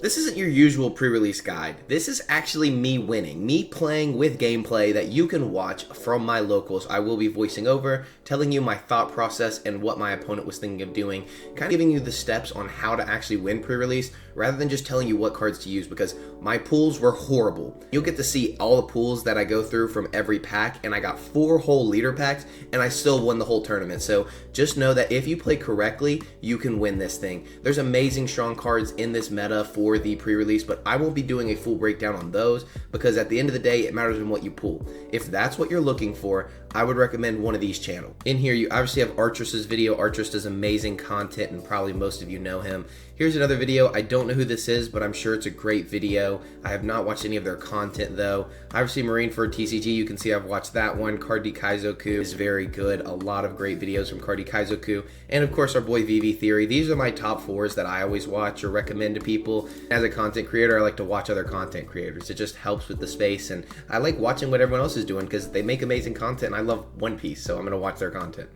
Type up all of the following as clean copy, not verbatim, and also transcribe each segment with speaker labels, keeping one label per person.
Speaker 1: This isn't your usual pre-release guide. This is actually me winning, me playing with gameplay that you can watch from my locals. I will be voicing over, telling you my thought process and what my opponent was thinking of doing, kind of giving you the steps on how to actually win pre-release rather than just telling you what cards to use, because my pools were horrible. You'll get to see all the pools that I go through from every pack, and I got 4 whole leader packs and I still won the whole tournament. So just know that if you play correctly, you can win this thing. There's amazing strong cards in this meta for the pre-release, but I won't be doing a full breakdown on those because at the end of the day, it matters in what you pull. If that's what you're looking for, I would recommend one of these channels. In here, you obviously have Artress's video. Artress does amazing content and probably most of you know him. Here's another video. I don't know who this is, but I'm sure it's a great video. I have not watched any of their content though. Obviously Marineford TCG, you can see I've watched that one. Cardi Kaizoku is very good. A lot of great videos from Cardi Kaizoku. And of course our boy VV Theory. These are my top 4s that I always watch or recommend to people. As a content creator, I like to watch other content creators. It just helps with the space, and I like watching what everyone else is doing because they make amazing content and I love One Piece, so I'm gonna watch their content.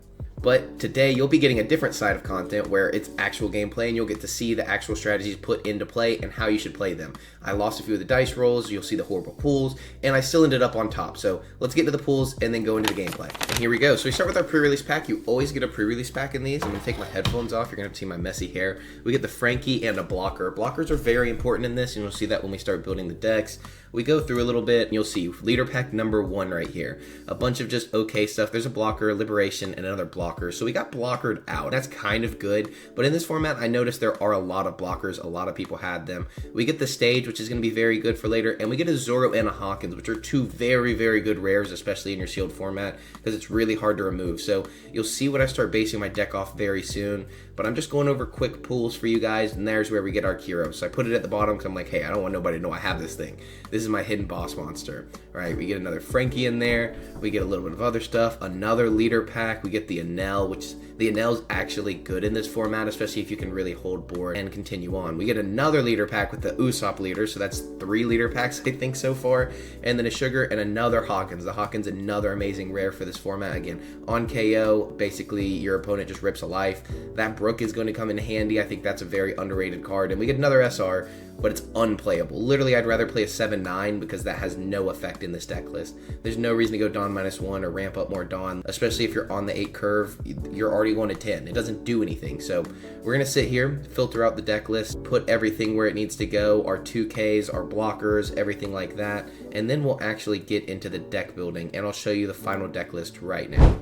Speaker 1: But today you'll be getting a different side of content where it's actual gameplay and you'll get to see the actual strategies put into play and how you should play them. I lost a few of the dice rolls, you'll see the horrible pools, and I still ended up on top. So let's get to the pools and then go into the gameplay. And here we go. So we start with our pre-release pack. You always get a pre-release pack in these. I'm gonna take my headphones off. You're gonna see my messy hair. We get the Frankie and a blocker. Blockers are very important in this, and you'll see that when we start building the decks. We go through a little bit and you'll see leader pack number 1 right here. A bunch of just okay stuff. There's a blocker, liberation, and another blocker. So we got blockered out. That's kind of good. But in this format, I noticed there are a lot of blockers. A lot of people had them. We get the stage, which is going to be very good for later. And we get a Zoro and a Hawkins, which are 2 very, very good rares, especially in your sealed format, because it's really hard to remove. So you'll see when I start basing my deck off very soon. But I'm just going over quick pools for you guys, and there's where we get our Kiro. So I put it at the bottom because I'm like, hey, I don't want nobody to know I have this thing. This is my hidden boss monster. All right, we get another Frankie in there. We get a little bit of other stuff. Another leader pack. We get the Enel, which the Enel's actually good in this format, especially if you can really hold board and continue on. We get another leader pack with the Usopp leader, so that's 3 leader packs, I think, so far. And then a Sugar and another Hawkins. The Hawkins, another amazing rare for this format. Again, on KO, basically your opponent just rips a life. That Brook is going to come in handy. I think that's a very underrated card. And we get another SR, but it's unplayable. Literally, I'd rather play a 7-9 because that has no effect in this deck list. There's no reason to go Dawn -1 or ramp up more Dawn, especially if you're on the 8 curve. You're already going to 10. It doesn't do anything. So we're going to sit here, filter out the deck list, put everything where it needs to go, our 2Ks, our blockers, everything like that, and then we'll actually get into the deck building, and I'll show you the final deck list right now.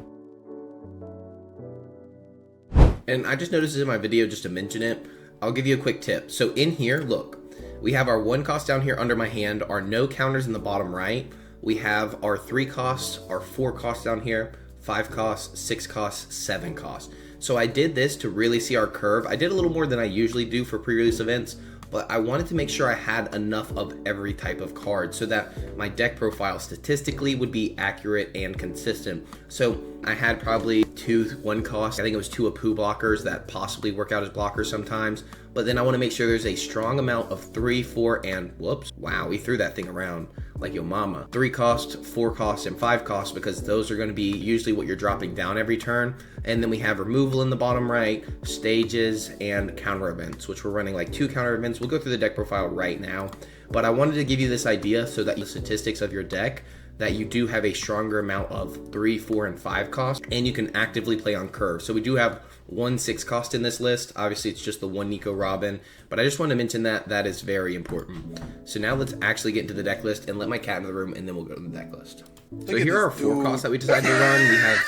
Speaker 1: And I just noticed in my video, just to mention it, I'll give you a quick tip. So in here, look, we have our 1 cost down here under my hand, our no counters in the bottom right. We have our 3 costs, our 4 costs down here, 5 costs, 6 costs, 7 costs. So I did this to really see our curve. I did a little more than I usually do for pre-release events, but I wanted to make sure I had enough of every type of card so that my deck profile statistically would be accurate and consistent. So I had probably 2 1 cost. I think it was 2 Apu blockers that possibly work out as blockers sometimes. But then I want to make sure there's a strong amount of 3, 4, and whoops. Wow, we threw that thing around like your mama. 3 costs, 4 costs, and 5 costs, because those are going to be usually what you're dropping down every turn. And then we have removal in the bottom right, stages, and counter events, which we're running like 2 counter events. We'll go through the deck profile right now. But I wanted to give you this idea so that the statistics of your deck, that you do have a stronger amount of 3, 4, and 5 cost, and you can actively play on curve. So we do have 1 6 cost in this list. Obviously, it's just the 1 Nico Robin, but I just want to mention that that is very important. So now let's actually get into the deck list and let my cat in the room, and then we'll go to the deck list. So here are our 4 costs that we decided to run. We have,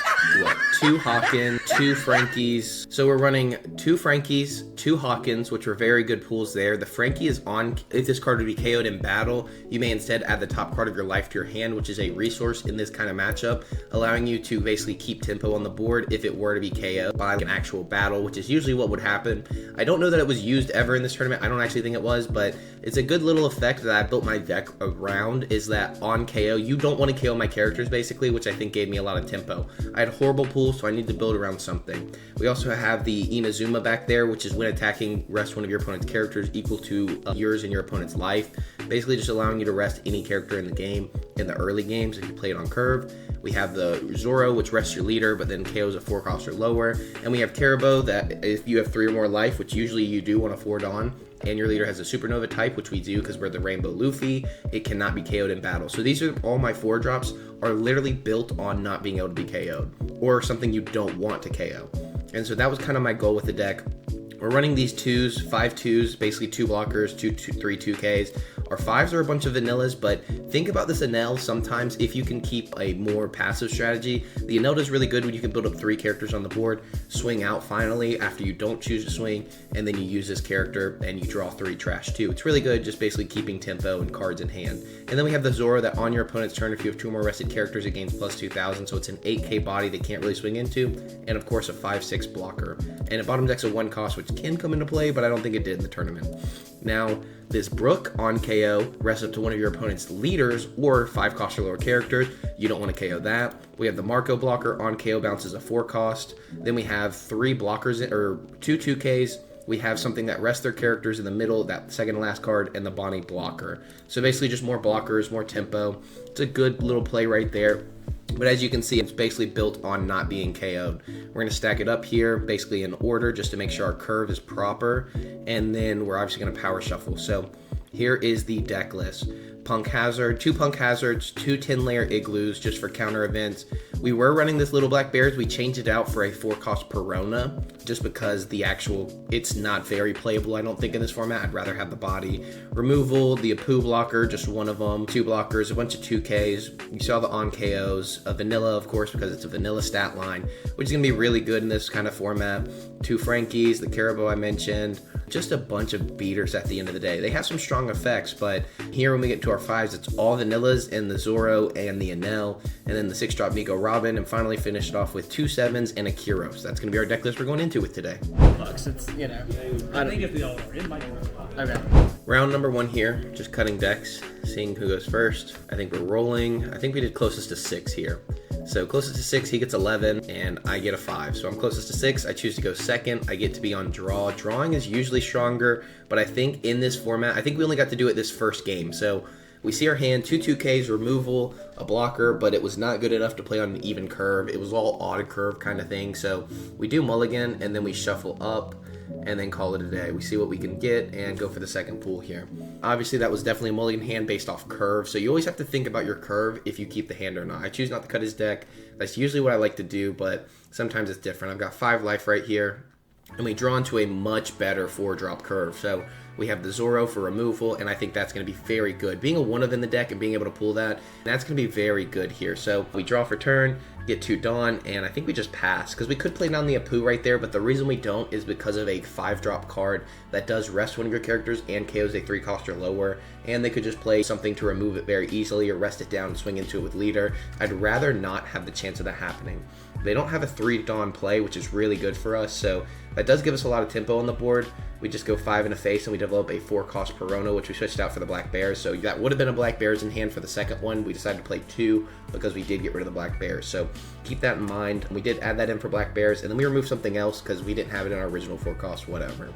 Speaker 1: what, 2 Hawkins, 2 Frankies. So we're running 2 Frankies, 2 Hawkins, which are very good pools there. The Frankie is on, if this card would be KO'd in battle, you may instead add the top card of your life to your hand, which is a resource in this kind of matchup, allowing you to basically keep tempo on the board if it were to be KO'd by an actual battle, which is usually what would happen. I don't know that it was used ever in this tournament. I don't actually think it was, but it's a good little effect that I built my deck around, is that on KO, you don't want to KO my characters basically, which I think gave me a lot of tempo. I had horrible pools, so I need to build around something. We also have the Inazuma back there, which is when attacking, rest one of your opponent's characters equal to yours and your opponent's life. Basically just allowing you to rest any character in the game in the early games if you play it on curve. We have the Zoro, which rests your leader, but then KOs a 4 cost or lower. And we have Caribou, that if you have 3 or more life, which usually you do on a 4 Dawn, and your leader has a supernova type, which we do because we're the Rainbow Luffy, it cannot be KO'd in battle. So these are all my 4 drops are literally built on not being able to be KO'd, or something you don't want to KO. And so that was kind of my goal with the deck. We're running these 2s, 5 2s, basically 2 blockers, 3 2Ks. Our 5s are a bunch of vanillas, but think about this Enel sometimes if you can keep a more passive strategy. The Enel is really good when you can build up 3 characters on the board, swing out finally after you don't choose to swing, and then you use this character and you draw 3 trash too. It's really good, just basically keeping tempo and cards in hand. And then we have the Zoro that on your opponent's turn, if you have 2 more rested characters, it gains plus 2,000, so it's an 8k body they can't really swing into, and of course a 5/6 blocker. And it bottom decks a 1 cost, which can come into play, but I don't think it did in the tournament. Now, this Brook on KO rests up to one of your opponent's leaders or 5 cost or lower characters. You don't want to KO that. We have the Marco blocker on KO, bounces a 4 cost. Then we have 3 blockers, or 2 2Ks. We have something that rests their characters in the middle, that second to last card, and the Bonnie blocker. So basically just more blockers, more tempo. It's a good little play right there. But as you can see, it's basically built on not being KO'd. We're going to stack it up here, basically in order, just to make sure our curve is proper. And then we're obviously going to power shuffle. So here is the deck list. Punk Hazard, 2 Punk Hazards, 2 10-layer Igloos just for counter events. We were running this Little Black Bears. We changed it out for a 4-cost Perona just because it's not very playable, I don't think, in this format. I'd rather have the body. Removal, the Apu blocker, just one of them. 2 blockers, a bunch of 2Ks. You saw the on KOs. A vanilla, of course, because it's a vanilla stat line, which is going to be really good in this kind of format. 2 Frankies, the Caribou I mentioned. Just a bunch of beaters at the end of the day. They have some strong effects, but here when we get to our 5s, it's all vanillas and the Zoro and the Enel, and then the 6-drop Nico Robin, and finally finish it off with 2 7s and a Kyros. That's going to be our deck list we're going into with today.
Speaker 2: It's, you know,
Speaker 3: I think it's the order. It might be.
Speaker 2: okay.
Speaker 1: Round number 1 here, just cutting decks, seeing who goes first. I think we're rolling. I think we did closest to 6 here. So closest to 6, he gets 11, and I get a 5. So I'm closest to 6, I choose to go second. I get to be on draw. Drawing is usually stronger, but I think in this format, I think we only got to do it this first game. So we see our hand, 2 2Ks, removal, a blocker, but it was not good enough to play on an even curve. It was all odd curve kind of thing. So we do mulligan, and then we shuffle up, and then call it a day. We see what we can get and go for the second pool here. Obviously, that was definitely a mulligan hand based off curve, so you always have to think about your curve if you keep the hand or not. I choose not to cut his deck. That's usually what I like to do, but sometimes it's different. I've got 5 life right here, and we draw into a much better 4-drop curve. So we have the Zoro for removal, and I think that's going to be very good. Being a 1-of in the deck and being able to pull that, that's going to be very good here. So we draw for turn, get 2 Dawn, and I think we just pass, because we could play down the Apu right there, but the reason we don't is because of a 5-drop card that does rest one of your characters and KOs a 3-cost or lower, and they could just play something to remove it very easily or rest it down and swing into it with leader. I'd rather not have the chance of that happening. They don't have a 3 Dawn play, which is really good for us, so that does give us a lot of tempo on the board. We just go 5 in a face, and we develop a 4-cost Perona, which we switched out for the Black Bears. So that would have been a Black Bears in hand for the second one. We decided to play 2 because we did get rid of the Black Bears. So keep that in mind. We did add that in for Black Bears, and then we removed something else because we didn't have it in our original 4-cost, whatever.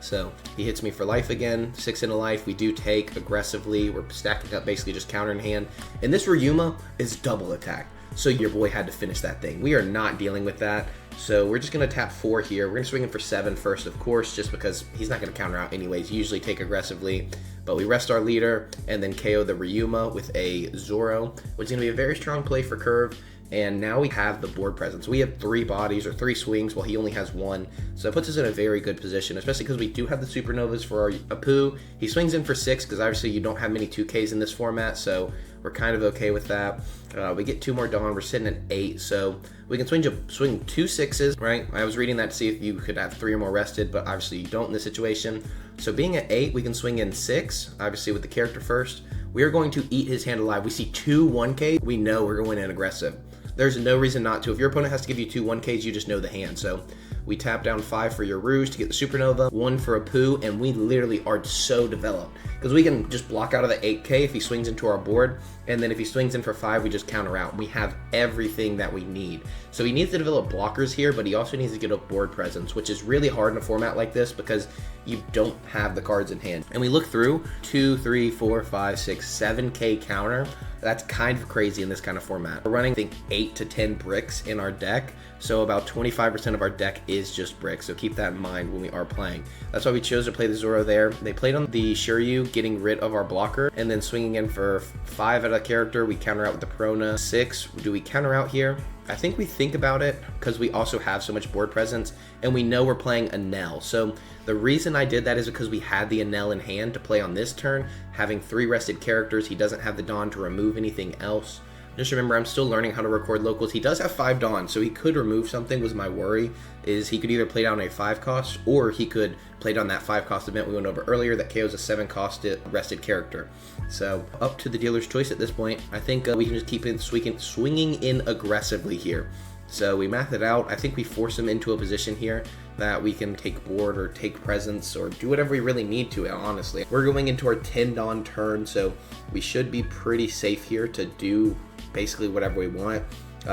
Speaker 1: So he hits me for life again, 6 in a life. We do take aggressively. We're stacking up basically just counter in hand. And this Ryuma is double attack. So your boy had to finish that thing. We are not dealing with that. So we're just going to tap 4 here. We're going to swing in for 7 first, of course, just because he's not going to counter out anyways. Usually take aggressively. But we rest our leader and then KO the Ryuma with a Zoro, which is going to be a very strong play for curve. And now we have the board presence. We have 3 bodies or 3 swings while he only has 1. So it puts us in a very good position, especially because we do have the supernovas for our Apu. He swings in for 6 because obviously you don't have many 2Ks in this format, so we're kind of okay with that. We get 2 more Dawn. We're sitting at 8, so we can swing 2 6s, right? I was reading that to see if you could have 3 or more rested, but obviously you don't in this situation. So being at 8, we can swing in 6, obviously with the character first. We are going to eat his hand alive. We see 2 1Ks. We know we're going in aggressive. There's no reason not to. If your opponent has to give you 2 1Ks, you just know the hand. So we tap down 5 for your Rouge to get the Supernova, 1 for Apu, and we literally are so developed. Because we can just block out of the 8K if he swings into our board, and then if he swings in for 5, we just counter out. We have everything that we need. So he needs to develop blockers here, but he also needs to get up board presence, which is really hard in a format like this because you don't have the cards in hand. And we look through 2, 3, 4, 5, 6, 7K counter. That's kind of crazy in this kind of format. We're running, I think, 8 to 10 bricks in our deck, so about 25% of our deck is just bricks, so keep that in mind when we are playing. That's why we chose to play the Zoro there. They played on the Shiryu, getting rid of our blocker, and then swinging in for 5 at a character. We counter out with the Perona. 6, do we counter out here? I think we think about it because we also have so much board presence, and we know we're playing Enel. So the reason I did that is because we had the Enel in hand to play on this turn. Having 3 rested characters, he doesn't have the Dawn to remove anything else. Just remember, I'm still learning how to record locals. He does have 5 Dawn, so he could remove something, was my worry, is he could either play down a 5 cost, or he could play down that 5 cost event we went over earlier that KOs a 7 cost rested character. So up to the dealer's choice at this point. I think we can just keep it swinging in aggressively here. So we math it out. I think we force him into a position here that we can take board or take presence or do whatever we really need to, honestly. We're going into our 10 Dawn turn, so we should be pretty safe here to do basically whatever we want.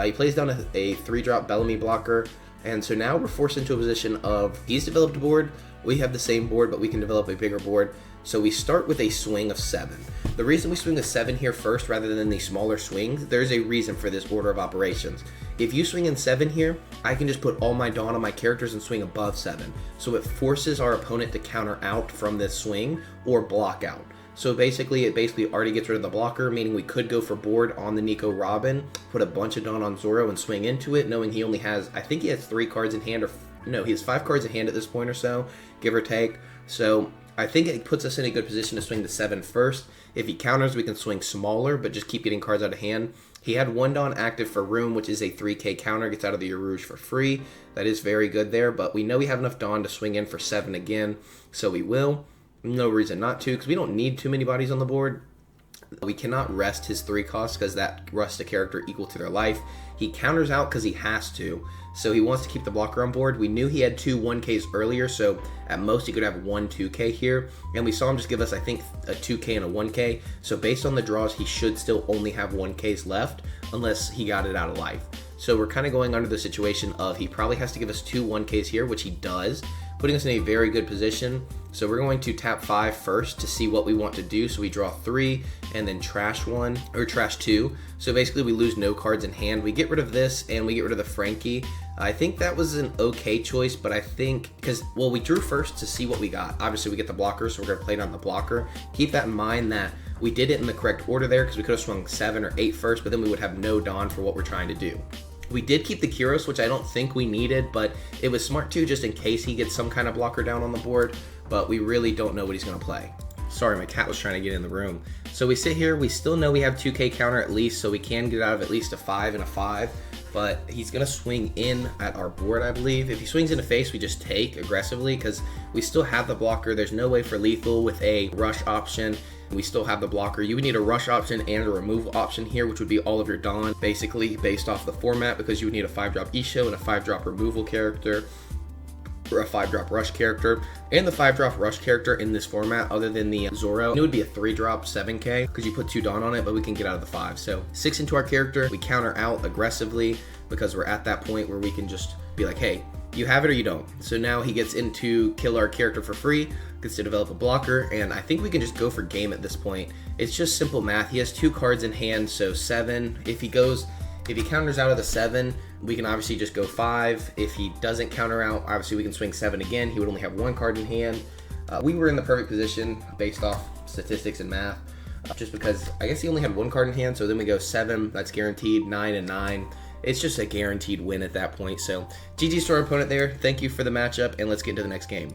Speaker 1: He plays down a 3-drop Bellamy blocker, and so now we're forced into a position of he's developed a board, we have the same board, but we can develop a bigger board. So we start with a swing of 7. The reason we swing a 7 here first rather than the smaller swings, there's a reason for this order of operations. If you swing in 7 here, I can just put all my Dawn on my characters and swing above 7. So it forces our opponent to counter out from this swing or block out. So basically, it already gets rid of the blocker, meaning we could go for board on the Nico Robin, put a bunch of Dawn on Zoro and swing into it, knowing he only has, I think he has 3 cards in hand, or no, he has 5 cards in hand at this point or so, give or take. So I think it puts us in a good position to swing the 7 first. If he counters, we can swing smaller, but just keep getting cards out of hand. He had 1 Dawn active for Room, which is a 3k counter, gets out of the Urouge for free. That is very good there, but we know we have enough Dawn to swing in for 7 again, so we will. No reason not to, because we don't need too many bodies on the board. We cannot rest his 3 costs because that rests a character equal to their life. He counters out because he has to, so he wants to keep the blocker on board. We knew he had 2 1Ks earlier, so at most he could have 1 2K here, and we saw him just give us, I think, a 2K and a 1K, so based on the draws, he should still only have 1Ks left, unless he got it out of life. So we're kind of going under the situation of he probably has to give us 2 1Ks here, which he does, putting us in a very good position. So we're going to tap 5 first to see what we want to do. So we draw 3 and then trash 1 or trash 2. So basically we lose no cards in hand. We get rid of this and we get rid of the Frankie. I think that was an okay choice, but I think because, well, we drew first to see what we got. Obviously we get the blocker, so we're going to play it on the blocker. Keep that in mind that we did it in the correct order there because we could have swung 7 or 8 first, but then we would have no Dawn for what we're trying to do. We did keep the Kyros, which I don't think we needed, but it was smart too, just in case he gets some kind of blocker down on the board, but we really don't know what he's going to play. Sorry, my cat was trying to get in the room. So we sit here, we still know we have 2k counter at least, so we can get out of at least a 5 and a 5, but he's going to swing in at our board, I believe. If he swings in the face, we just take aggressively because we still have the blocker. There's no way for lethal with a rush option. We still have the blocker. You would need a rush option and a remove option here, which would be all of your Dawn, basically based off the format, because you would need a 5-drop Isho and a 5-drop removal character, or a 5-drop rush character. And the 5-drop rush character in this format, other than the Zoro, it would be a 3-drop 7k, because you put 2 Dawn on it, but we can get out of the 5. So 6 into our character, we counter out aggressively, because we're at that point where we can just be like, hey, you have it or you don't. So now he gets into kill our character for free, gets to develop a blocker, and I think we can just go for game at this point. It's just simple math. He has 2 cards in hand, so 7. If he counters out of the 7, we can obviously just go 5. If he doesn't counter out, obviously we can swing 7 again. He would only have 1 card in hand. We were in the perfect position based off statistics and math, just because I guess he only had 1 card in hand, so then we go 7, that's guaranteed, 9 and 9. It's just a guaranteed win at that point. So GG's to our opponent there. Thank you for the matchup, and let's get into the next game.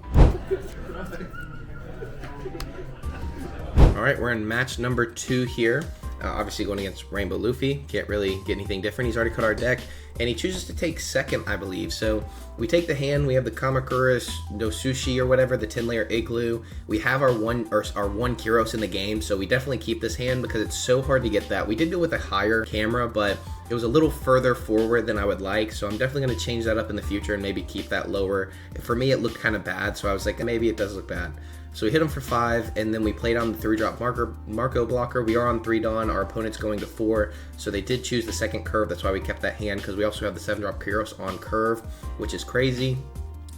Speaker 1: All right, we're in match number 2 here. Obviously going against Rainbow Luffy. Can't really get anything different. He's already cut our deck, and he chooses to take second, I believe. So we take the hand. We have the Kamakuras no Sushi or whatever, the 10-layer Igloo. We have our one Kyros in the game, so we definitely keep this hand because it's so hard to get that. We did do it with a higher camera, but it was a little further forward than I would like, so I'm definitely going to change that up in the future and maybe keep that lower. For me, it looked kind of bad, so I was like, maybe it does look bad. So we hit him for 5, and then we played on the 3-drop Marco blocker. We are on 3 Dawn. Our opponent's going to 4, so they did choose the second curve. That's why we kept that hand, because we also have the 7-drop Kyros on curve, which is crazy.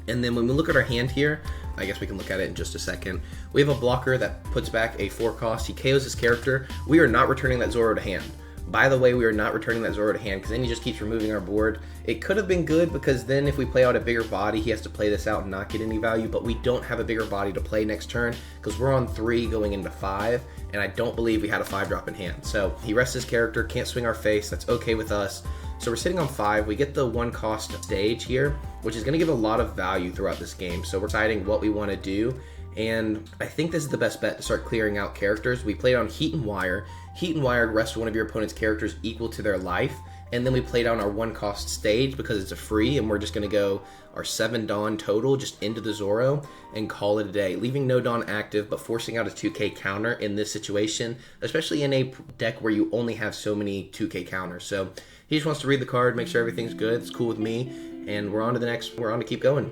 Speaker 1: And then when we look at our hand here, I guess we can look at it in just a second. We have a blocker that puts back a 4 cost. He KOs his character. We are not returning that Zoro to hand. By the way, we are not returning that Zoro to hand because then he just keeps removing our board. It could have been good because then if we play out a bigger body, he has to play this out and not get any value, but we don't have a bigger body to play next turn because we're on 3 going into 5, and I don't believe we had a 5-drop in hand. So he rests his character, can't swing our face, that's okay with us. So we're sitting on 5, we get the 1 cost stage here, which is going to give a lot of value throughout this game. So we're deciding what we want to do. And I think this is the best bet to start clearing out characters. We played on Heat and Wire. Heat and Wire rest one of your opponent's characters equal to their life. And then we played on our 1 cost stage because it's a free, and we're just going to go our 7 Dawn total just into the Zoro and call it a day. Leaving no Dawn active, but forcing out a 2k counter in this situation, especially in a deck where you only have so many 2k counters. So he just wants to read the card, make sure everything's good. It's cool with me. And we're on to the next, we're on to keep going.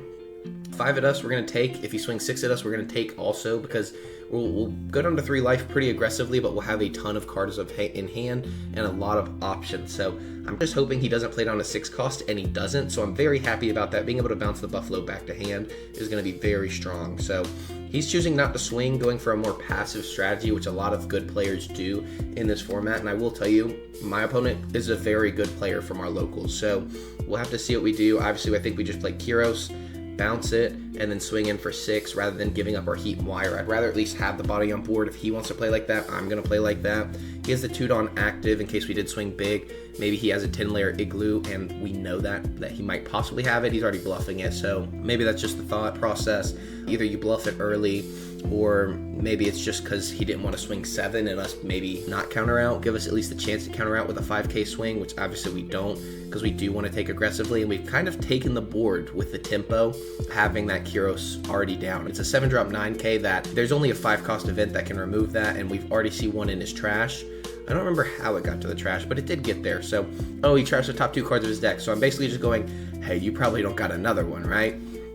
Speaker 1: 5 at us, we're going to take. If he swings 6 at us, we're going to take also because we'll go down to 3 life pretty aggressively, but we'll have a ton of cards in hand and a lot of options. So I'm just hoping he doesn't play down a 6 cost, and he doesn't. So I'm very happy about that. Being able to bounce the Buffalo back to hand is going to be very strong. So he's choosing not to swing, going for a more passive strategy, which a lot of good players do in this format. And I will tell you, my opponent is a very good player from our locals. So we'll have to see what we do. Obviously, I think we just play Kyros, bounce it, and then swing in for 6 rather than giving up our Heat and Wire. I'd rather at least have the body on board. If he wants to play like that, I'm going to play like that. He has the 2 Dawn active in case we did swing big. Maybe he has a 10-layer Igloo, and we know that he might possibly have it. He's already bluffing it, so maybe that's just the thought process. Either you bluff it early, or maybe it's just because he didn't want to swing 7 and us maybe not counter out, give us at least the chance to counter out with a 5k swing, which obviously we don't because we do want to take aggressively, and we've kind of taken the board with the tempo, having that Kyros already down. It's a 7-drop 9k that there's only a 5 cost event that can remove that, and we've already see one in his trash. I don't remember how it got to the trash, but it did get there. So, oh, he trashed the top 2 cards of his deck. So I'm basically just going, hey, you probably don't got another one, right?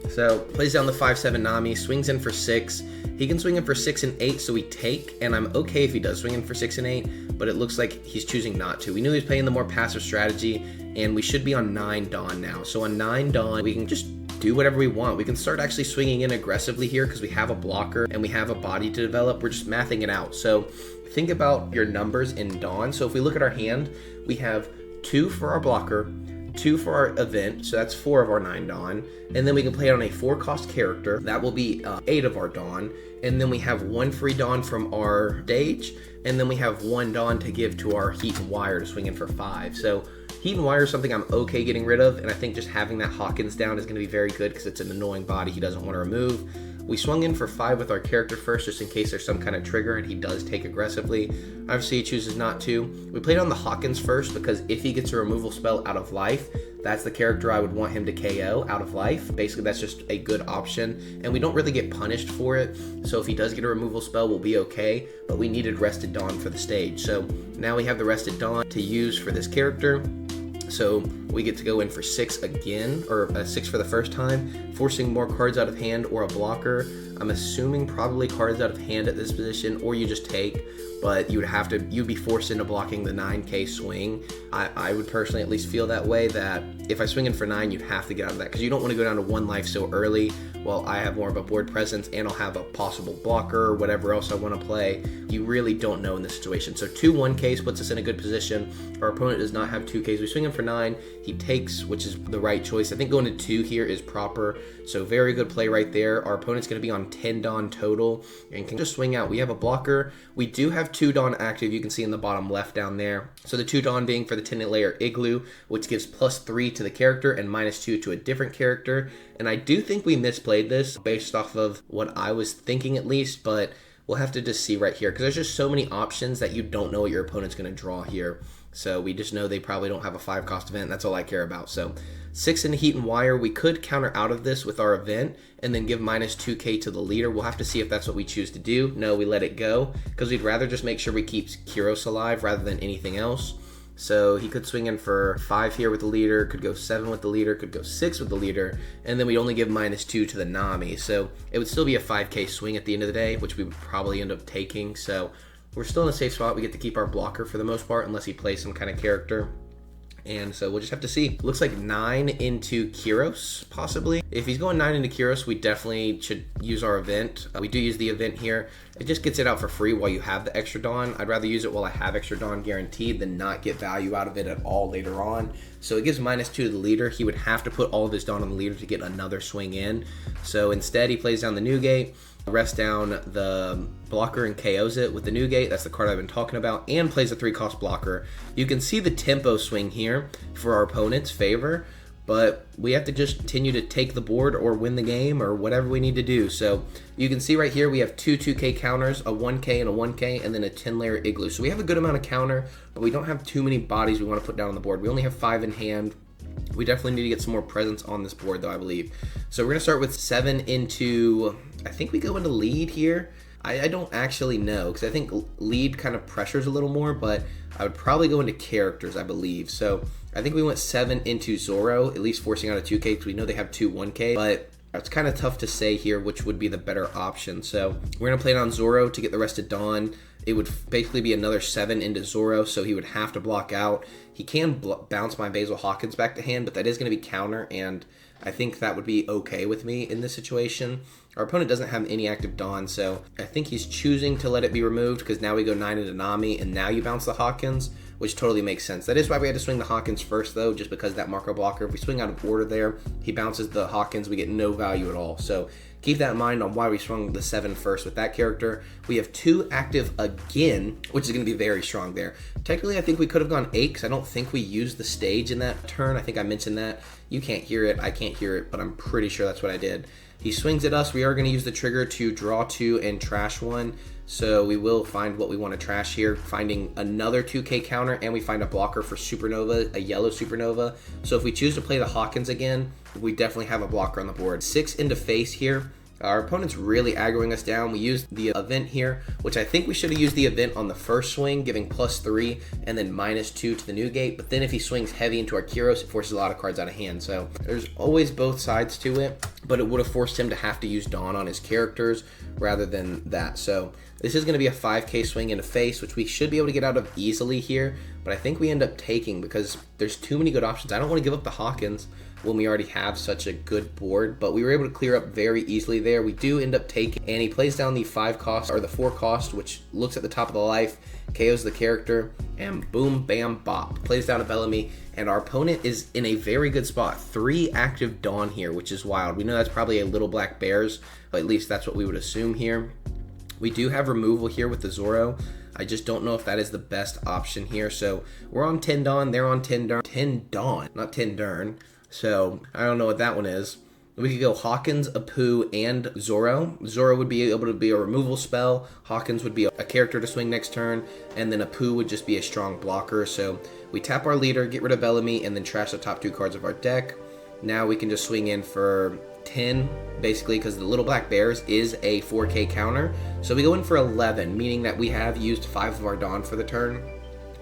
Speaker 1: So plays down the 5/7 Nami, swings in for 6. He can swing in for 6 and 8, so we take, and I'm okay if he does swing in for 6 and 8, but it looks like he's choosing not to. We knew he was playing the more passive strategy, and we should be on 9 Dawn now. So on 9 Dawn, we can just do whatever we want. We can start actually swinging in aggressively here because we have a blocker and we have a body to develop. We're just mathing it out. So think about your numbers in Dawn. So if we look at our hand, we have 2 for our blocker, 2 for our event, so that's 4 of our 9 Dawn, and then we can play it on a 4 cost character, that will be 8 of our Dawn, and then we have 1 free Dawn from our stage, and then we have 1 Dawn to give to our Heat and Wire to swing in for 5. So Heat and Wire is something I'm okay getting rid of, and I think just having that Hawkins down is going to be very good because it's an annoying body he doesn't want to remove. We swung in for 5 with our character first, just in case there's some kind of trigger and he does take aggressively. Obviously, he chooses not to. We played on the Hawkins first because if he gets a removal spell out of life, that's the character I would want him to KO out of life. Basically, that's just a good option, and we don't really get punished for it. So if he does get a removal spell, we'll be okay, but we needed Rested Dawn for the stage. So now we have the Rested Dawn to use for this character. So we get to go in for 6 again, or 6 for the first time, forcing more cards out of hand or a blocker. I'm assuming probably cards out of hand at this position, or you just take, but you'd be forced into blocking the 9k swing. I would personally at least feel that way, that if I swing in for 9, you'd have to get out of that, because you don't want to go down to 1 life so early. Well, I have more of a board presence, and I'll have a possible blocker or whatever else I want to play. You really don't know in this situation. So 2 1Ks puts us in a good position. Our opponent does not have 2Ks. We swing in for 9. He takes, which is the right choice. I think going to 2 here is proper. So very good play right there. Our opponent's going to be on 10 Dawn total and can just swing out. We have a blocker. We do have 2 Dawn active. You can see in the bottom left down there. So the 2 Dawn being for the 10-layer Igloo, which gives +3 to the character and -2 to a different character. And I do think we misplayed this based off of what I was thinking at least, but we'll have to just see right here because there's just so many options that you don't know what your opponent's going to draw here. So we just know they probably don't have a 5 cost event. That's all I care about. So 6 in Heat and Wire. We could counter out of this with our event and then give -2k to the leader. We'll have to see if that's what we choose to do. No, we let it go because we'd rather just make sure we keep Kyros alive rather than anything else. So he could swing in for 5 here with the leader, could go 7 with the leader, could go 6 with the leader, and then we'd only give -2 to the Nami. So it would still be a 5k swing at the end of the day, which we would probably end up taking. So we're still in a safe spot. We get to keep our blocker for the most part, unless he plays some kind of character. And so we'll just have to see. Looks like 9 into Kyros, possibly. If he's going 9 into Kyros, we definitely should use our event. We do use the event here. It just gets it out for free while you have the extra Dawn. I'd rather use it while I have extra Dawn guaranteed than not get value out of it at all later on. So it gives -2 to the leader. He would have to put all of his Dawn on the leader to get another swing in. So instead, he plays down the Newgate, rests down the blocker and KOs it with the Newgate. That's the card I've been talking about, and plays a 3-cost blocker. You can see the tempo swing here for our opponent's favor, but we have to just continue to take the board or win the game or whatever we need to do. So you can see right here we have two 2K counters, a 1K and a 1K, and then a 10-layer igloo. So we have a good amount of counter, but we don't have too many bodies we want to put down on the board. We only have 5 in hand. We definitely need to get some more presence on this board, though, I believe. So we're going to start with 7 into, I think we go into lead here. I don't actually know, because I think lead kind of pressures a little more, but I would probably go into characters, I believe. So I think we went 7 into Zoro, at least forcing out a 2K, because we know they have 2 1K, but it's kind of tough to say here which would be the better option. So we're going to play it on Zoro to get the rest of Dawn. It would basically be another 7 into Zoro, so he would have to block out. He can bounce my Basil Hawkins back to hand, but that is going to be counter, and I think that would be okay with me in this situation. Our opponent doesn't have any active Dawn, so I think he's choosing to let it be removed, because now we go 9 into Nami, and now you bounce the Hawkins, which totally makes sense. That is why we had to swing the Hawkins first, though, just because that Marco blocker. If we swing out of order there, he bounces the Hawkins, we get no value at all. So keep that in mind on why we swung the 7 first with that character. We have 2 active again, which is going to be very strong there. Technically, I think we could have gone 8, because I don't think we used the stage in that turn. I think I mentioned that. You can't hear it, I can't hear it, but I'm pretty sure that's what I did. He swings at us. We are going to use the trigger to draw 2 and trash 1. So we will find what we want to trash here, finding another 2K counter, and we find a blocker for Supernova, a yellow Supernova. So if we choose to play the Hawkins again, we definitely have a blocker on the board. 6 into face here. Our opponent's really aggroing us down. We used the event here, which I think we should have used the event on the first swing, giving +3 and then -2 to the Newgate. But then if he swings heavy into our Kyros, it forces a lot of cards out of hand. So there's always both sides to it, but it would have forced him to have to use Dawn on his characters rather than that. So this is going to be a 5K swing into face, which we should be able to get out of easily here, but I think we end up taking because there's too many good options. I don't want to give up the Hawkins when we already have such a good board, but we were able to clear up very easily there. We do end up taking, and he plays down the 5 cost, or the 4 cost, which looks at the top of the life, KOs the character, and boom, bam, bop. Plays down a Bellamy, and our opponent is in a very good spot. 3 active Dawn here, which is wild. We know that's probably a little black bears, but at least that's what we would assume here. We do have removal here with the Zoro. I just don't know if that is the best option here. So we're on 10 Dawn, they're on 10 Dawn. 10 Dawn, not 10 Dern. So I don't know what that one is. We could go Hawkins, Apu, and Zoro. Zoro would be able to be a removal spell. Hawkins would be a character to swing next turn. And then Apu would just be a strong blocker. So we tap our leader, get rid of Bellamy, and then trash the top 2 cards of our deck. Now we can just swing in for 10, basically, because the Little Black Bears is a 4K counter. So we go in for 11, meaning that we have used 5 of our Dawn for the turn.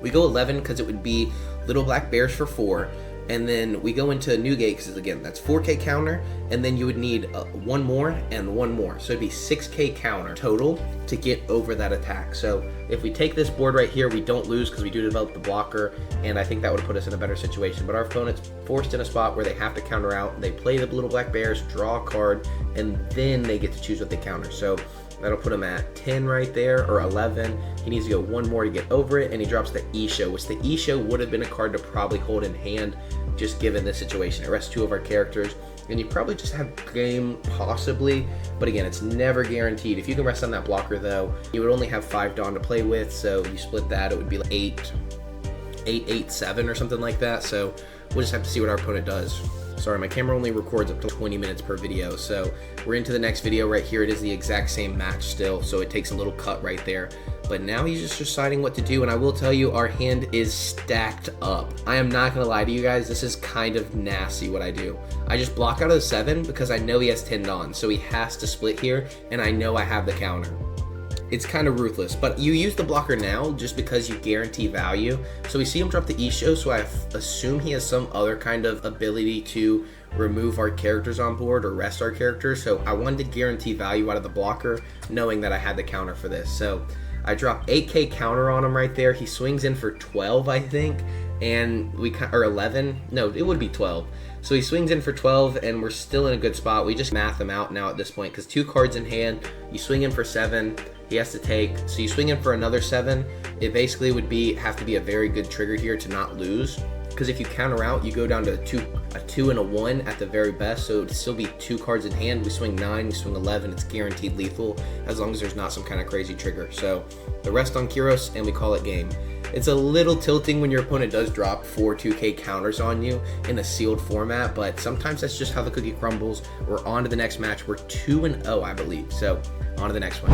Speaker 1: We go 11 because it would be Little Black Bears for 4. And then we go into Newgate because, again, that's 4K counter, and then you would need 1 more and 1 more. So it'd be 6K counter total to get over that attack. So if we take this board right here, we don't lose because we do develop the blocker, and I think that would put us in a better situation. But our opponent's forced in a spot where they have to counter out. They play the Little Black Bears, draw a card, and then they get to choose what they counter. So that'll put him at 10 right there, or 11. He needs to go 1 more to get over it, and he drops the Isho, which the Isho would have been a card to probably hold in hand, just given this situation. It rests 2 of our characters, and you probably just have game, possibly, but again, it's never guaranteed. If you can rest on that blocker, though, you would only have 5 Dawn to play with, so you split that, it would be like 8, 7, or something like that. So we'll just have to see what our opponent does. Sorry, my camera only records up to 20 minutes per video, so we're into the next video right here. It is the exact same match still, so it takes a little cut right there. But now he's just deciding what to do, and I will tell you, our hand is stacked up. I am not gonna lie to you guys, this is kind of nasty what I do. I just block out of the 7 because I know he has 10 Dawn, so he has to split here, and I know I have the counter. It's kind of ruthless, but you use the blocker now just because you guarantee value. So we see him drop the Isho, so I assume he has some other kind of ability to remove our characters on board or rest our characters. So I wanted to guarantee value out of the blocker, knowing that I had the counter for this. So I drop 8K counter on him right there. He swings in for 12, I think, and or 11. No, it would be 12. So he swings in for 12, and we're still in a good spot. We just math them out now at this point because 2 cards in hand. You swing in for 7. He has to take. So you swing in for another 7. It basically would have to be a very good trigger here to not lose. Because if you counter out, you go down to a 2 and a 1 at the very best. So it would still be 2 cards in hand. We swing 9, we swing 11. It's guaranteed lethal as long as there's not some kind of crazy trigger. So the rest on Kyros, and we call it game. It's a little tilting when your opponent does drop 4 2K counters on you in a sealed format, but sometimes that's just how the cookie crumbles. We're on to the next match. We're 2-0, I believe. So on to the next one.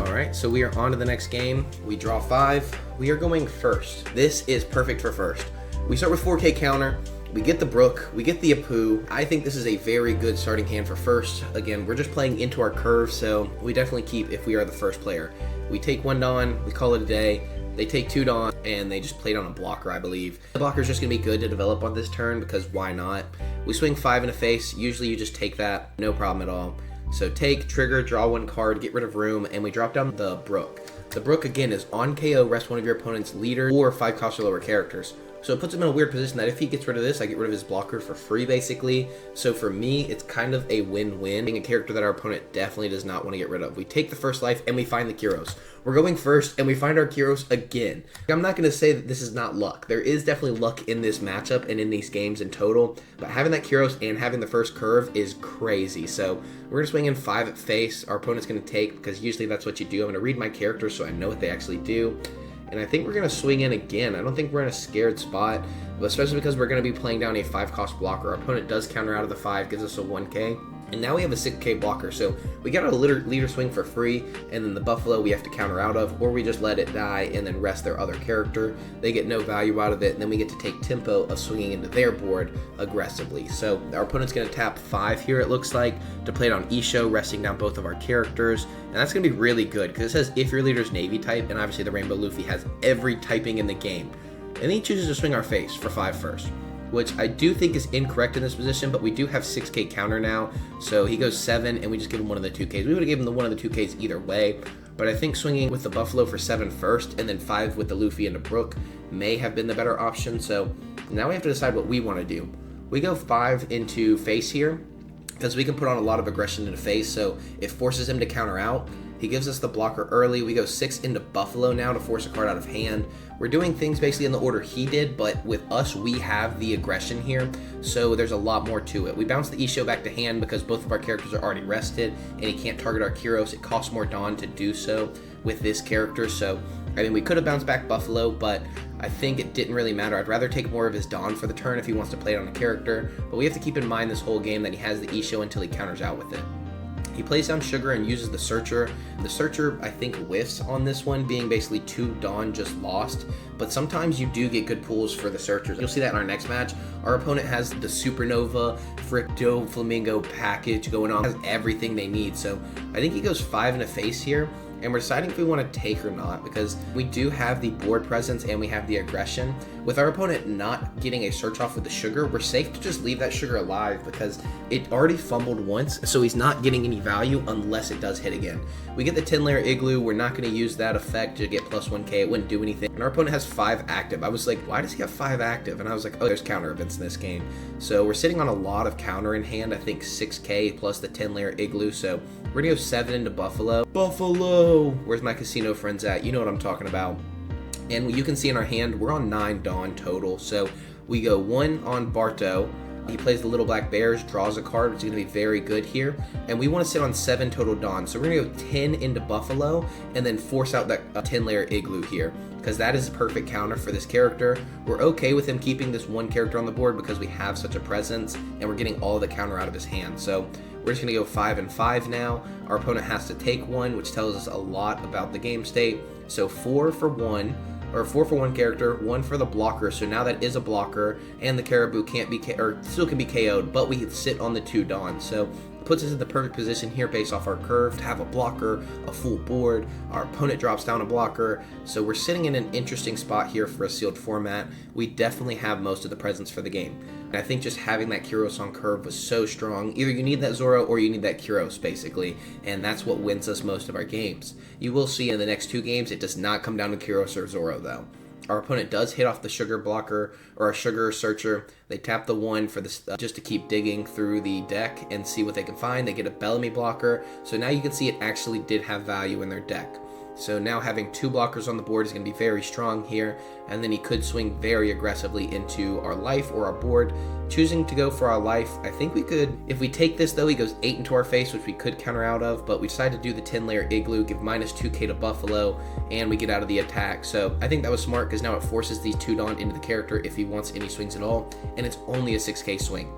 Speaker 1: All right, so we are on to the next game. We draw 5. We are going first. This is perfect for first. We start with 4K counter. We get the Brook, we get the Apu. I think this is a very good starting hand for first. Again, we're just playing into our curve, so we definitely keep if we are the first player. We take 1 Dawn, we call it a day. They take 2 Dawn, and they just played on a blocker, I believe. The blocker is just going to be good to develop on this turn, because why not? We swing 5 in a face. Usually you just take that, no problem at all. So take, trigger, draw 1 card, get rid of room, and we drop down the Brook. The Brook, again, is on KO, rest one of your opponent's leader or 5 cost or lower characters. So it puts him in a weird position that if he gets rid of this, I get rid of his blocker for free, basically. So for me, it's kind of a win-win. Being a character that our opponent definitely does not want to get rid of. We take the first life, and we find the Kyros. We're going first, and we find our Kyros again. I'm not going to say that this is not luck. There is definitely luck in this matchup and in these games in total. But having that Kyros and having the first curve is crazy. So we're going to swing in 5 at face. Our opponent's going to take, because usually that's what you do. I'm going to read my characters so I know what they actually do. And I think we're going to swing in again. I don't think we're in a scared spot, but especially because we're going to be playing down a 5 cost blocker. Our opponent does counter out of the 5, gives us a 1K. And now we have a 6K blocker, so we got a leader swing for free, and then the Buffalo we have to counter out of, or we just let it die and then rest their other character. They get no value out of it, and then we get to take tempo of swinging into their board aggressively. So our opponent's going to tap 5 here, it looks like, to play it on Isho, resting down both of our characters, and that's going to be really good, because it says if your leader's Navy type, and obviously the Rainbow Luffy has every typing in the game. And then he chooses to swing our face for 5 first, which I do think is incorrect in this position, but we do have 6K counter now, so he goes 7, and we just give him one of the 2Ks. We would have given him one of the 2Ks either way, but I think swinging with the Buffalo for 7 first, and then 5 with the Luffy and the Brook may have been the better option, so now we have to decide what we want to do. We go 5 into face here, because we can put on a lot of aggression into face, so it forces him to counter out. He gives us the blocker early. We go 6 into Buffalo now to force a card out of hand. We're doing things basically in the order he did, but with us, we have the aggression here, so there's a lot more to it. We bounce the Isho back to hand because both of our characters are already rested, and he can't target our Kyros. It costs more Dawn to do so with this character, so I mean, we could have bounced back Buffalo, but I think it didn't really matter. I'd rather take more of his Dawn for the turn if he wants to play it on a character, but we have to keep in mind this whole game that he has the Isho until he counters out with it. He plays down Sugar and uses the Searcher. The Searcher, I think, whiffs on this one, being basically 2 Dawn just lost. But sometimes you do get good pulls for the Searchers. You'll see that in our next match. Our opponent has the Supernova, Fricto, Flamingo package going on. Has everything they need. So I think he goes 5 in a face here. And we're deciding if we want to take or not, because we do have the board presence and we have the aggression. With our opponent not getting a search off with the Sugar, we're safe to just leave that Sugar alive because it already fumbled once, so he's not getting any value unless it does hit again. We get the 10-layer Igloo. We're not going to use that effect to get plus 1K. It wouldn't do anything. And our opponent has 5 active. I was like, why does he have 5 active? And I was like, oh, there's counter events in this game. So we're sitting on a lot of counter in hand. I think 6K plus the 10-layer Igloo. So we're going to go 7 into Buffalo. Buffalo! Where's my casino friends at? You know what I'm talking about. And you can see in our hand, we're on 9 Dawn total. So we go 1 on Barto. He plays the Little Black Bears, draws a card, which is going to be very good here. And we want to sit on 7 total Dawn. So we're going to go 10 into Buffalo and then force out that 10-layer Igloo here, because that is a perfect counter for this character. We're okay with him keeping this one character on the board because we have such a presence and we're getting all the counter out of his hand. So we're just going to go 5 and 5 now. Our opponent has to take 1, which tells us a lot about the game state. So 4 for 1. Or 4 for 1 character, 1 for the blocker, so now that is a blocker, and the Caribou can't be, or still can be KO'd, but we can sit on the 2 Dawn, so it puts us in the perfect position here based off our curve to have a blocker, a full board. Our opponent drops down a blocker, so we're sitting in an interesting spot here for a sealed format. We definitely have most of the presence for the game. And I think just having that Kyros on curve was so strong. Either you need that Zoro or you need that Kyros, basically. And that's what wins us most of our games. You will see in the next 2 games, it does not come down to Kyros or Zoro, though. Our opponent does hit off the sugar blocker or a sugar searcher. They tap the 1 for this just to keep digging through the deck and see what they can find. They get a Bellamy blocker. So now you can see it actually did have value in their deck. So now having 2 blockers on the board is going to be very strong here. And then he could swing very aggressively into our life or our board. Choosing to go for our life, I think we could, if we take this though, he goes 8 into our face, which we could counter out of, but we decided to do the 10-layer igloo, give minus 2k to Buffalo, and we get out of the attack. So I think that was smart because now it forces these 2 Dawn into the character if he wants any swings at all, and it's only a 6k swing.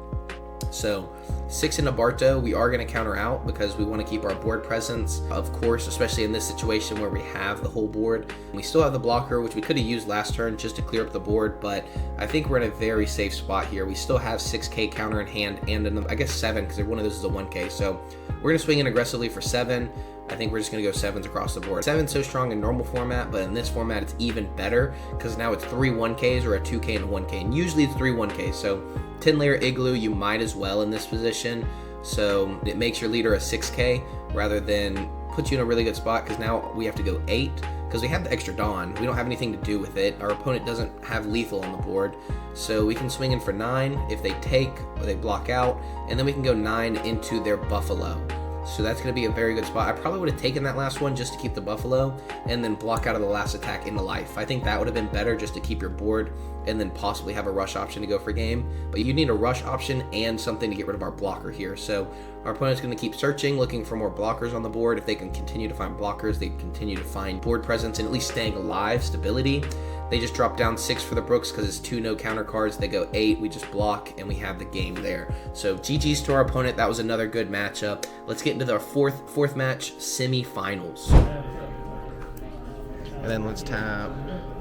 Speaker 1: So 6 into Barto, we are going to counter out because we want to keep our board presence, of course, especially in this situation where we have the whole board. We still have the blocker, which we could have used last turn just to clear up the board, but I think we're in a very safe spot here. We still have 6k counter in hand and I guess 7 because one of those is a 1k. So we're going to swing in aggressively for 7. I think we're just going to go 7s across the board. 7's so strong in normal format, but in this format it's even better because now it's 3 1Ks or a 2K and a 1K. And usually it's 3 1Ks. So 10-layer igloo, you might as well in this position. So it makes your leader a 6K rather than put you in a really good spot because now we have to go 8 because we have the extra Dawn. We don't have anything to do with it. Our opponent doesn't have lethal on the board. So we can swing in for 9 if they take or they block out. And then we can go 9 into their Buffalo. So that's going to be a very good spot. I probably would have taken that last one just to keep the Buffalo and then block out of the last attack into life. I think that would have been better just to keep your board and then possibly have a rush option to go for game. But you need a rush option and something to get rid of our blocker here. So our opponent's going to keep searching, looking for more blockers on the board. If they can continue to find blockers, they continue to find board presence and at least staying alive, stability. They just drop down 6 for the Brooks because it's 2 no counter cards. They go 8, we just block, and we have the game there. So GG's to our opponent. That was another good matchup. Let's get into our fourth match, semi-finals. And then let's tap.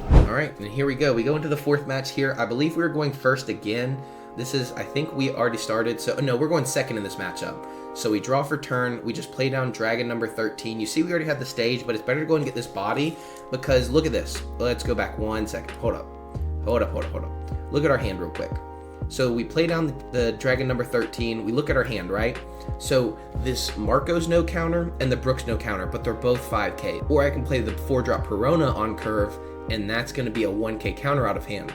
Speaker 1: All right, and here we go. We go into the 4th match here. I believe we were going first again. This is, I think we already started. So, no, we're going second in this matchup. So we draw for turn. We just play down dragon number 13. You see we already have the stage, but it's better to go and get this body because look at this. Let's go back 1 second. Hold up. Look at our hand real quick. So we play down the dragon number 13. We look at our hand, right? So this Marco's no counter and the Brooks no counter, but they're both 5k. Or I can play the 4-drop Perona on curve, and that's going to be a 1k counter out of hand.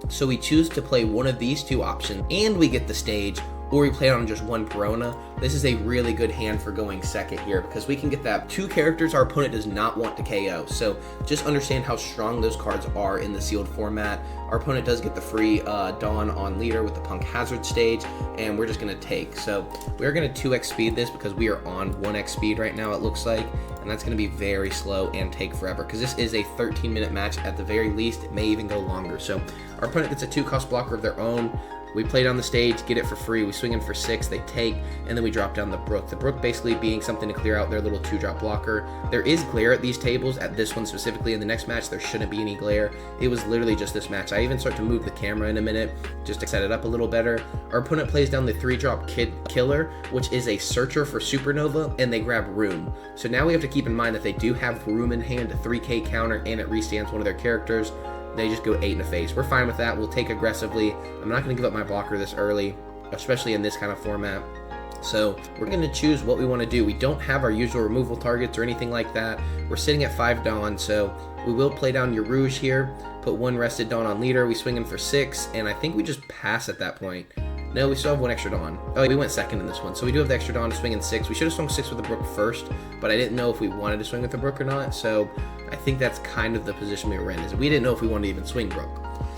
Speaker 1: So we choose to play one of these 2 options, and we get the stage, or we play on just 1 Perona. This is a really good hand for going second here because we can get that 2 characters our opponent does not want to KO. So just understand how strong those cards are in the sealed format. Our opponent does get the free Dawn on leader with the Punk Hazard stage, and we're just going to take. So we're going to 2x speed this because we are on 1x speed right now, it looks like, and that's going to be very slow and take forever because this is a 13-minute match at the very least. It may even go longer. So our opponent gets a 2-cost blocker of their own. We play down the stage, get it for free. We swing in for 6, they take, and then we drop down the Brook. The Brook basically being something to clear out their little 2-drop blocker. There is glare at these tables, at this one specifically. In the next match, there shouldn't be any glare. It was literally just this match. I even start to move the camera in a minute just to set it up a little better. Our opponent plays down the 3-drop Killer, which is a searcher for Supernova, and they grab Room. So now we have to keep in mind that they do have Room in hand, a 3k counter, and it restands one of their characters. They just go 8 in the face. We're fine with that. We'll take aggressively. I'm not going to give up my blocker this early, especially in this kind of format. So we're going to choose what we want to do. We don't have our usual removal targets or anything like that. We're sitting at 5 Dawn, so we will play down your Rouge here, put 1 rested Dawn on leader. We swing in for 6, and I think we just pass at that point. No, we still have 1 extra Dawn. Oh, we went second in this one, so we do have the extra Dawn to swing in 6. We should have swung 6 with the Brook first, but I didn't know if we wanted to swing with the Brook or not, so I think that's kind of the position we were in, is we didn't know if we wanted to even swing Brook.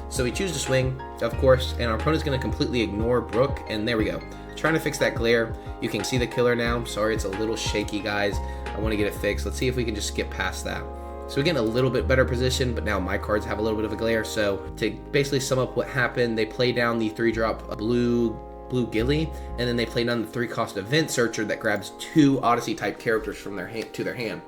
Speaker 1: So we choose to swing, of course, and our opponent's going to completely ignore Brook, and there we go. Trying to fix that glare. You can see the killer now. Sorry, it's a little shaky, guys. I want to get it fixed. Let's see if we can just skip past that. So we get in a little bit better position, but now my cards have a little bit of a glare. So to basically sum up what happened, they play down the 3-drop blue Gilly, and then they play down the 3-cost Event Searcher that grabs 2 Odyssey-type characters from their hand to their hand.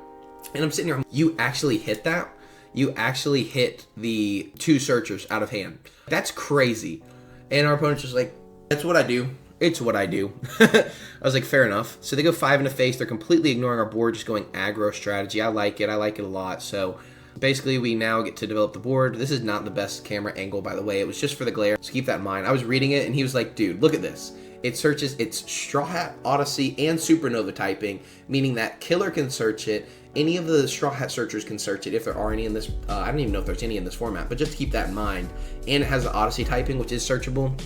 Speaker 1: And I'm sitting here, you actually hit that? You actually hit the 2 searchers out of hand. That's crazy. And our opponent's just like, that's what I do. It's what I do. I was like, fair enough. So they go 5 in the face. They're completely ignoring our board, just going aggro strategy. I like it. I like it a lot. So Basically, we now get to develop the board. This is not the best camera angle, by the way. It was just for the glare, so keep that in mind. I was reading it, and he was like, dude, look at this. It searches its Straw Hat, Odyssey, and Supernova typing, meaning that Killer can search it. Any of the Straw Hat searchers can search it if there are any in this. I don't even know if there's any in this format, but just to keep that in mind. And it has the Odyssey typing, which is searchable.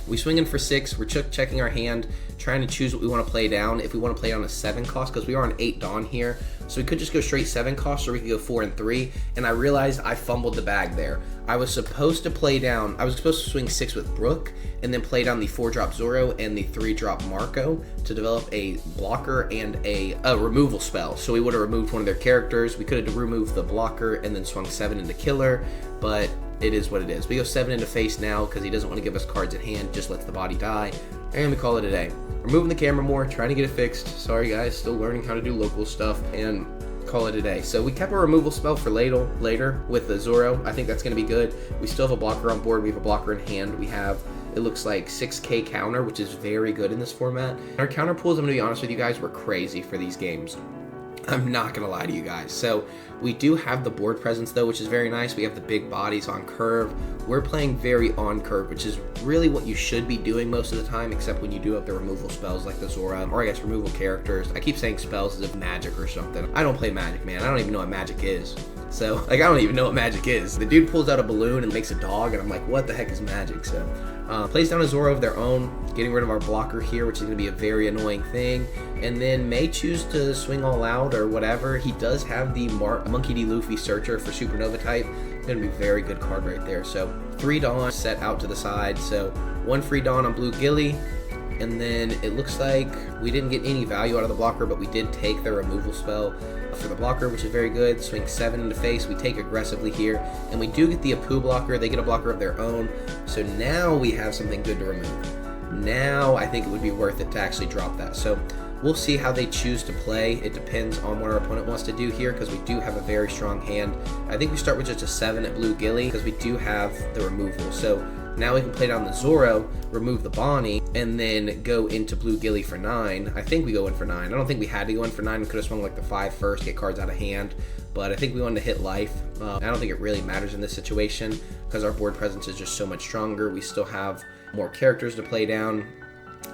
Speaker 1: We swing in for 6. We're checking our hand, trying to choose what we want to play down. If we want to play down a 7 cost, because we are on 8 Dawn here, so we could just go straight 7 cost, or we could go 4 and 3. And I realized I fumbled the bag there. I was supposed to play down. I was supposed to swing 6 with Brook, and then play down the 4-drop Zoro and the 3-drop Marco to develop a blocker and a removal spell. So we would have removed one of their characters. We could have removed the blocker and then swung 7 into Killer, but it is what it is. We go 7 into face now because he doesn't want to give us cards in hand, just lets the body die, and we call it a day. We're moving the camera more, trying to get it fixed. Sorry guys, still learning how to do local stuff, and call it a day. So we kept a removal spell for later with the Zoro. I think that's going to be good. We still have a blocker on board. We have a blocker in hand. We have, it looks like 6k counter, which is very good in this format. Our counter pools, I'm going to be honest with you guys, were crazy for these games. I'm not going to lie to you guys. So we do have the board presence though, which is very nice. We have the big bodies on curve. We're playing very on curve, which is really what you should be doing most of the time, except when you do have the removal spells like the Zora, or I guess removal characters. I keep saying spells as if magic or something. I don't play magic, man. I don't even know what magic is. So, like, I don't even know what magic is. The dude pulls out a balloon and makes a dog, and I'm like, what the heck is magic? So, plays down a Zoro of their own, getting rid of our blocker here, which is going to be a very annoying thing, and then may choose to swing all out or whatever. He does have the Monkey D. Luffy Searcher for Supernova type. Going to be a very good card right there. So, 3 Dawn set out to the side. So, 1 free Dawn on Blue Gilly. And then it looks like we didn't get any value out of the blocker, but we did take the removal spell for the blocker, which is very good. Swing 7 into face. We take aggressively here, and we do get the Apu blocker. They get a blocker of their own, so now we have something good to remove. Now I think it would be worth it to actually drop that. So we'll see how they choose to play. It depends on what our opponent wants to do here, because we do have a very strong hand. I think we start with just a 7 at Blue Gilly, because we do have the removal. So now we can play down the Zoro, remove the Bonnie, and then go into Blue Gilly for 9. I think we go in for 9. I don't think we had to go in for 9. We could have swung like the 5 first, get cards out of hand. But I think we wanted to hit life. I don't think it really matters in this situation because our board presence is just so much stronger. We still have more characters to play down.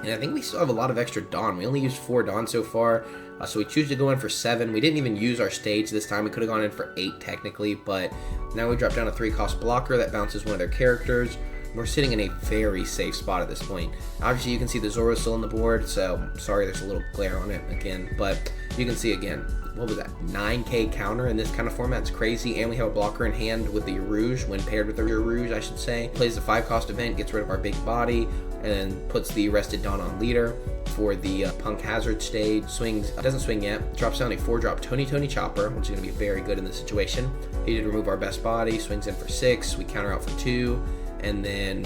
Speaker 1: And I think we still have a lot of extra Dawn. We only used 4 Dawn so far. So we choose to go in for 7. We didn't even use our stage this time. We could have gone in for 8 technically. But now we drop down a 3-cost blocker that bounces one of their characters. We're sitting in a very safe spot at this point. Obviously, you can see the Zoro still on the board, so sorry there's a little glare on it again, but you can see again, what was that, 9k counter in this kind of format. It's crazy, and we have a blocker in hand with the Rouge, when paired with the Rouge, I should say. Plays the 5-cost event, gets rid of our big body, and puts the Rested Dawn on leader for the Punk Hazard stage. Swings, doesn't swing yet, drops down a 4-drop Tony Chopper, which is going to be very good in this situation. He did remove our best body, swings in for 6, we counter out for 2, and then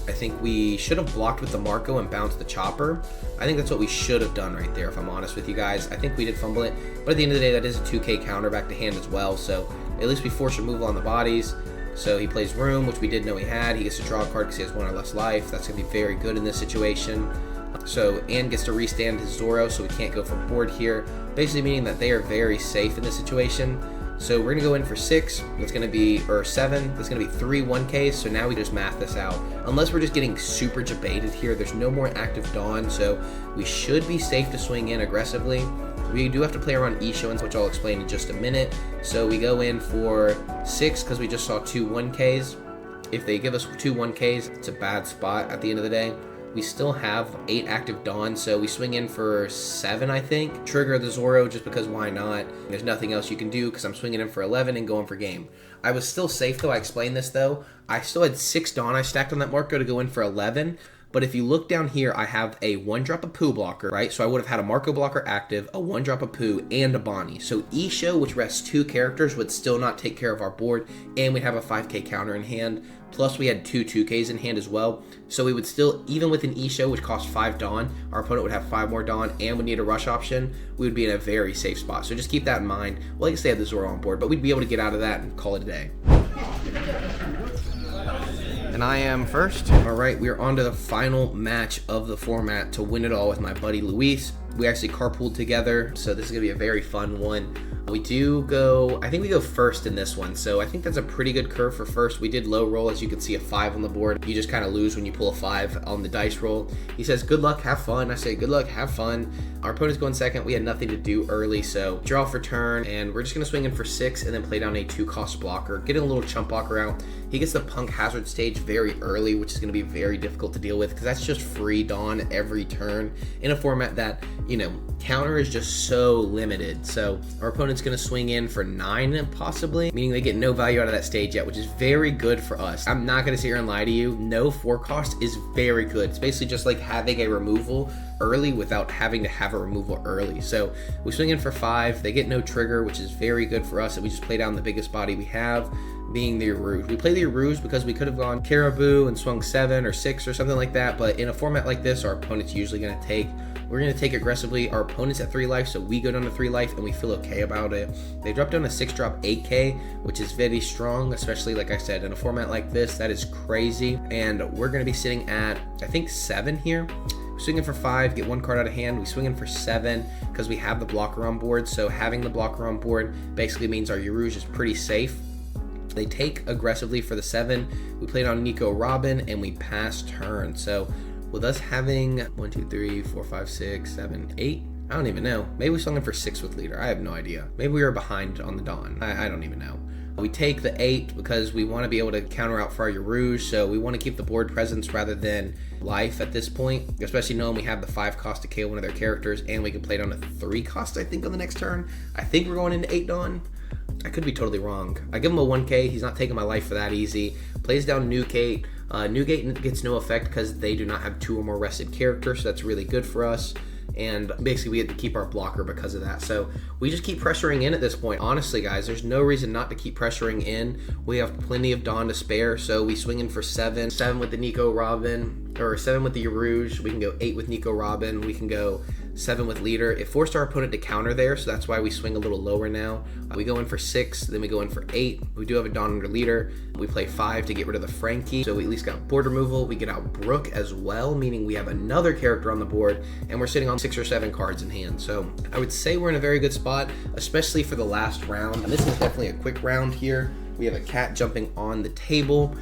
Speaker 1: I think we should have blocked with the Marco and bounced the Chopper. I think that's what we should have done right there, if I'm honest with you guys. I think we did fumble it, but at the end of the day, that is a 2k counter back to hand as well, so at least we force removal on the bodies. So he plays Room, which we didn't know he had. He gets to draw a card because he has 1 or less life. That's going to be very good in this situation. So, and gets to restand his Zoro, so we can't go for board here, basically meaning that they are very safe in this situation. So we're going to go in for 6, that's going to be, or 7, that's going to be 3 1Ks, so now we just math this out. Unless we're just getting super debated here, there's no more active Dawn, so we should be safe to swing in aggressively. We do have to play around Isho, which I'll explain in just a minute. So we go in for 6 because we just saw 2 1Ks. If they give us 2 1Ks, it's a bad spot at the end of the day. We still have 8 active Dawn, so we swing in for 7, I think. Trigger the Zoro just because why not? There's nothing else you can do because I'm swinging in for 11 and going for game. I was still safe though. I explained this though. I still had 6 Dawn I stacked on that Marco to go in for 11. But if you look down here, I have a 1-drop Apu blocker, right? So I would have had a Marco blocker active, a 1-drop Apu, and a Bonnie. So Isho, which rests 2 characters, would still not take care of our board, and we'd have a 5k counter in hand. Plus we had 2 2ks in hand as well. So we would still, even with an Isho, which costs 5 Dawn, our opponent would have 5 more Dawn, and would need a rush option. We would be in a very safe spot. So just keep that in mind. Well, I guess they have the Zoro on board, but we'd be able to get out of that and call it a day. And I am first. All right, we are on to the final match of the format to win it all with my buddy Luis. We actually carpooled together, so this is gonna be a very fun one. We do go, I think we go first in this one, so I think that's a pretty good curve for first. We did low roll, as you can see, a 5 on the board. You just kind of lose when you pull a 5 on the dice roll. He says, good luck, have fun. I say, good luck, have fun. Our opponent's going second. We had nothing to do early, so draw for turn, and we're just going to swing in for 6 and then play down a 2-cost blocker, getting a little chump blocker out. He gets the Punk Hazard stage very early, which is going to be very difficult to deal with because that's just free Dawn every turn in a format that, you know, counter is just so limited. So our opponent's going to swing in for 9 possibly, meaning they get no value out of that stage yet, which is very good for us. I'm not going to sit here and lie to you. No 4-cost is very good. It's basically just like having a removal early without having to have a removal early. So we swing in for 5. They get no trigger, which is very good for us, and we just play down the biggest body we have, being the Arouge. We play the Arouge because we could have gone Caribou and swung 7 or 6 or something like that, but in a format like this, our opponent's usually going to take. We're going to take aggressively. Our opponent's at 3 life, so we go down to 3 life, and we feel okay about it. They drop down a 6-drop 8k, which is very strong, especially, like I said, in a format like this. That is crazy, and we're going to be sitting at, I think, 7 here. Swinging for 5, get 1 card out of hand. We swing in for 7 because we have the blocker on board, so having the blocker on board basically means our Yarouge is pretty safe. They take aggressively for the 7. We played on Nico Robin, and we pass turn. So with us having 1, 2, 3, 4, 5, 6, 7, 8, I don't even know. Maybe we swung in for 6 with leader. I have no idea. Maybe we were behind on the Dawn. I don't even know. We take the 8 because we want to be able to counter out for our Yarouge, so we want to keep the board presence rather than life at this point, especially knowing we have the 5-cost to KO one of their characters, and we can play down a 3-cost, I think, on the next turn. I think we're going into 8 Dawn. I could be totally wrong. I give him a 1k. He's not taking my life for that easy. Plays down Newgate. Newgate gets no effect because they do not have 2 or more rested characters, so that's really good for us. And basically we get to keep our blocker because of that. So we just keep pressuring in at this point. Honestly, guys, there's no reason not to keep pressuring in. We have plenty of Dawn to spare, so we swing in for 7. 7 with the Nico Robin, or 7 with the Yarouge. We can go 8 with Nico Robin. We can go 7 with leader. It forced our opponent to counter there, so that's why we swing a little lower now. We go in for 6, then we go in for 8. We do have a Dawn under leader. We play 5 to get rid of the Frankie, so we at least got board removal. We get out Brooke as well, meaning we have another character on the board, and we're sitting on 6 or 7 cards in hand. So I would say we're in a very good spot, especially for the last round. And this is definitely a quick round here. We have a cat jumping on the table,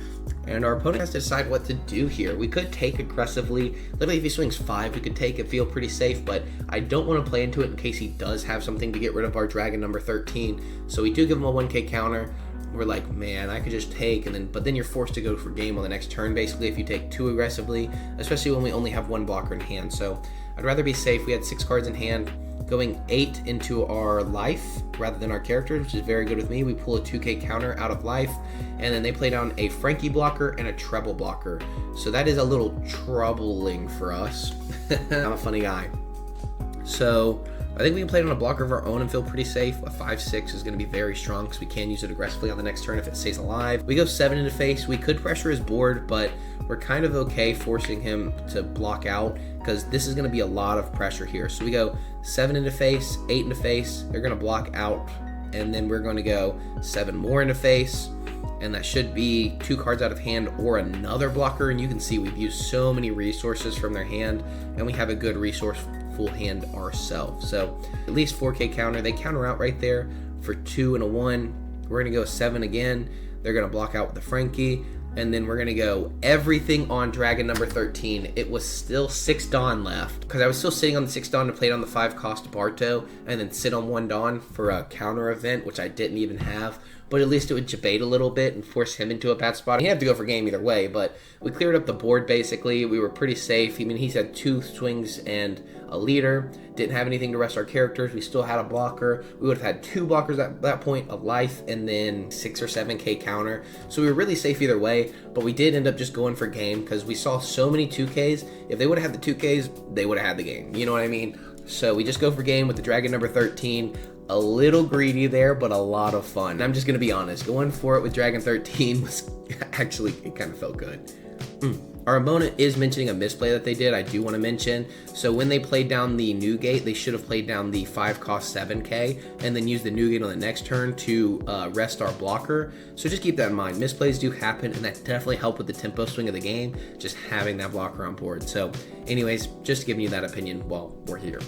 Speaker 1: and our opponent has to decide what to do here. We could take aggressively. Literally, if he swings 5, we could take and feel pretty safe, but I don't want to play into it in case he does have something to get rid of our dragon number 13. So we do give him a 1k counter. We're like, man, I could just take, but then you're forced to go for game on the next turn, basically, if you take too aggressively, especially when we only have 1 blocker in hand. So I'd rather be safe. We had 6 cards in hand, going 8 into our life rather than our characters, which is very good with me. We pull a 2k counter out of life, and then they play down a Frankie blocker and a treble blocker. So that is a little troubling for us. I'm a funny guy. So I think we can play it on a blocker of our own and feel pretty safe. A 5-6 is going to be very strong because we can use it aggressively on the next turn if it stays alive. We go 7 into face. We could pressure his board, but we're kind of okay forcing him to block out because this is going to be a lot of pressure here. So we go 7 into face, 8 into face. They're going to block out, and then we're going to go 7 more into face, and that should be 2 cards out of hand or another blocker. And you can see we've used so many resources from their hand, and we have a good resource full hand ourselves. So at least 4k counter. They counter out right there for 2 and a 1. We're gonna go 7 again. They're gonna block out with the Frankie, and then we're gonna go everything on dragon number 13. It was still 6 Dawn left because I was still sitting on the 6 Dawn to play it on the 5-cost Barto and then sit on 1 Dawn for a counter event, which I didn't even have. But at least it would debate a little bit and force him into a bad spot. He had to go for game either way, but we cleared up the board basically. We were pretty safe. I mean, he's had 2 swings and a leader. Didn't have anything to rest our characters. We still had a blocker. We would have had 2 blockers at that point of life and then 6 or 7k counter. So we were really safe either way, but we did end up just going for game because we saw so many 2ks. If they would have had the 2ks, they would have had the game. You know what I mean? So we just go for game with the dragon number 13. A little greedy there, but a lot of fun. And I'm just going to be honest. Going for it with Dragon 13 was actually, it kind of felt good. Our opponent is mentioning a misplay that they did, I do want to mention. So when they played down the new gate, they should have played down the 5 cost 7k and then use the new gate on the next turn to rest our blocker. So just keep that in mind. Misplays do happen, and that definitely help with the tempo swing of the game, just having that blocker on board. So anyways, just giving you that opinion while we're here.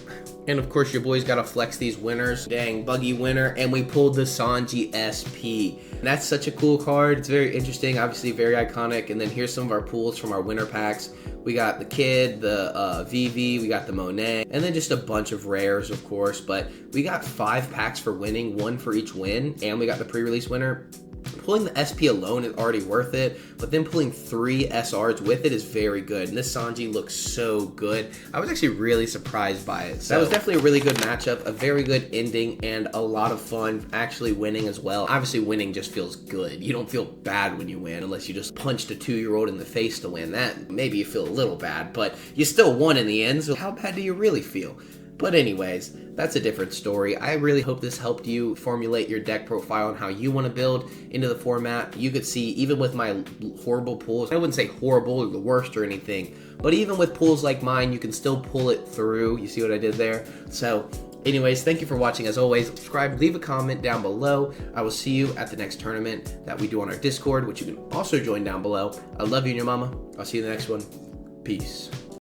Speaker 1: And of course, your boys got to flex these winners. Dang, buggy winner. And we pulled the Sanji SP. And that's such a cool card. It's very interesting, obviously very iconic. And then here's some of our pulls from our winner packs. We got the Kid, the VV, we got the Monet, and then just a bunch of rares, of course. But we got 5 packs for winning, 1 for each win, and we got the pre-release winner. Pulling the SP alone is already worth it, but then pulling 3 SRs with it is very good. And this Sanji looks so good. I was actually really surprised by it. So that was definitely a really good matchup, a very good ending, and a lot of fun actually winning as well. Obviously, winning just feels good. You don't feel bad when you win unless you just punched a 2-year-old in the face to win. That maybe you feel a little bad, but you still won in the end, so how bad do you really feel? But anyways, that's a different story. I really hope this helped you formulate your deck profile and how you want to build into the format. You could see, even with my horrible pulls, I wouldn't say horrible or the worst or anything, but even with pulls like mine, you can still pull it through. You see what I did there? So anyways, thank you for watching. As always, subscribe, leave a comment down below. I will see you at the next tournament that we do on our Discord, which you can also join down below. I love you and your mama. I'll see you in the next one. Peace.